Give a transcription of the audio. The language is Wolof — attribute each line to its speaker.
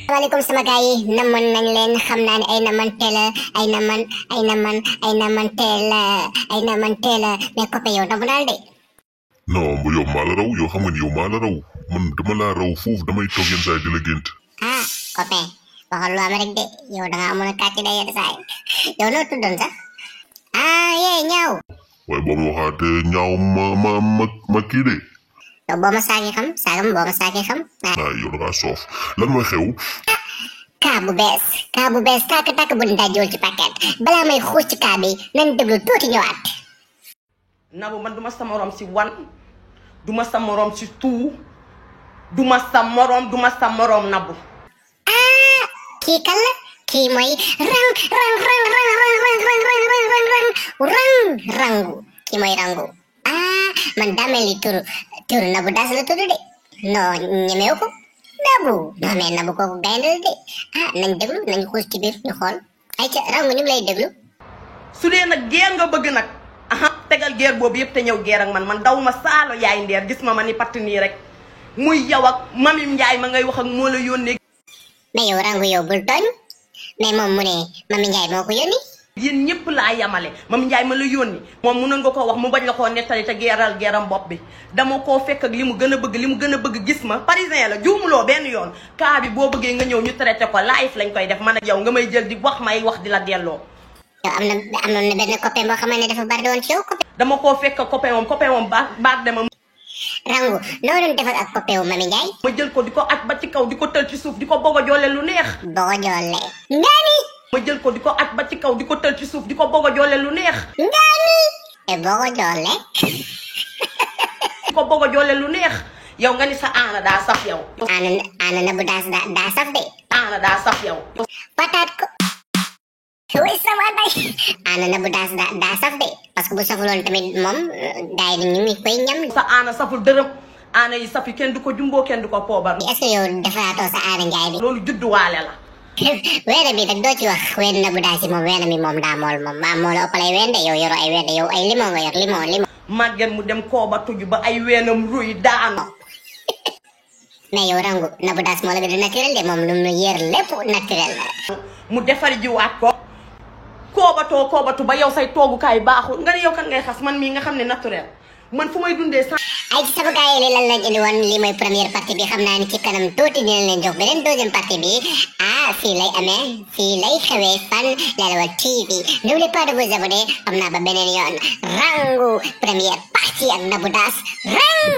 Speaker 1: Waalaikum sama gars yi namoon nañ leen xam naa ne ay namanteel mais copain yow damu daal de.
Speaker 2: non bu yow maa la raw yow xam nga ni yow maa la raw man dama laa raw foofu damay toog yenn saa yi di la gént.
Speaker 1: ah copain waxal lu am rek de yow da nga amoon a kàcc de yenn saa yi yow noo tuddoon sax yee ñaaw.
Speaker 2: waaye boo ma waxaatee ñaaw ma kii de.
Speaker 1: yow boo ma saagee xam saagam boo ma saagee xam.
Speaker 2: yow da ngaa soof lan mooy xew.
Speaker 1: kaa bu bees tàkk bu ñu dajool ci paquet balaa may xuus ci kaa bi nañ déglu tuuti ñëwaat.
Speaker 3: Nabou man duma sa morom si wan duma sa morom si tuu duma sa morom Nabou.
Speaker 1: kii kan la kii mooy rangu kii mooy rangu man daa mel ni turu Nabou Dash la tudd de non ñemewu ko Nabou non mais Nabou kooku gaynde la de nañ déglu nañ xuus ci biir ñu xool ayca rangu ñu ngi lay déglu.
Speaker 3: su dee nag geer nga bëgg nag tegal geer boobu yëpp te ñëw geer ak man daw ma saalo yaay ndeer gis ma ni patt nii rek muy yow ak Mami Njaay ma ngay wax ak moo la yónnee.
Speaker 1: mais yow rangu yow bul tooñ mais moom mu ne Mami Njaay moo ko yónni.
Speaker 3: yéen ñëpp laa yamale Mami Njaay ma la yónni moom mënoon nga koo wax mu bañ la koo nettali te geeram bopp bi dama koo fekk ak li mu gën a bëgg gis ma parisien la juumuloo benn yoon kaa bi boo bëggee nga ñëw ñu traité ko live lañ koy def man ak yow nga may jël di wax may wax di la delloo.
Speaker 1: yow amoon na benn copain boo xamante ne dafa bari woon ci yow copain.
Speaker 3: dama koo fekk copain moom baax dema
Speaker 1: rangu noo doon def ak copain wu Mami Njaay.
Speaker 3: ma jël ko di ko aj ba ci kaw di ko tël ci suuf di ko bëgg a joole lu neex.
Speaker 1: bëgg a joole. ngaani.
Speaker 3: ma jël ko di ko aj ba ci kaw di ko tël ci suuf di ko bëgg a joole lu neex.
Speaker 1: ngaani. bëgg a joole.
Speaker 3: di ko bëgg a joole lu neex yow nga ni sa aana daa saf yow.
Speaker 1: aana Nabou Dash daa saf de.
Speaker 3: aana daa saf yow.
Speaker 1: pataat ko. oui sama day. aana Nabou Dash daa saf de parce que bu safuloon tamit moom gars yi ñu ngi koy ñam.
Speaker 3: sa aana saful dërëm aana yi saf yi kenn du ko jumboo kenn du ko poobar.
Speaker 1: est-ce que yow defaraatoo sa aana Njaay bi.
Speaker 3: loolu judduwaale la.
Speaker 1: weena bi nag doo ci wax weena Nabou Dash moom weena mi moom daa mool moom maa mool ëppal ay wende yow yoroo ay wende yow ay limon nga yor limon.
Speaker 3: màgget mu dem kooba tuju ba ay weenam ruy daanu.
Speaker 1: mais yow rangu Nabou Dash moo la gën a naturel de moom lu mu yër lépp naturel la.
Speaker 3: mu defar jiwaat ko. koobatu ba yow say toogukaay baaxul nga ne yow kan ngay xas man mii nga xam ne naturel man fu may dundee sans.
Speaker 1: ay ci sama gars yi li lan lañ indi woon li mooy première partie bi xam naa ni ci kanam tuuti dinañ leen jox beneen deuxième partie bi fii lay amee fii lay xewee fan Leral TV n'oubliez pas de vous abonner xam naa ba beneen yoon rangu première partie ak Nabou Dash rang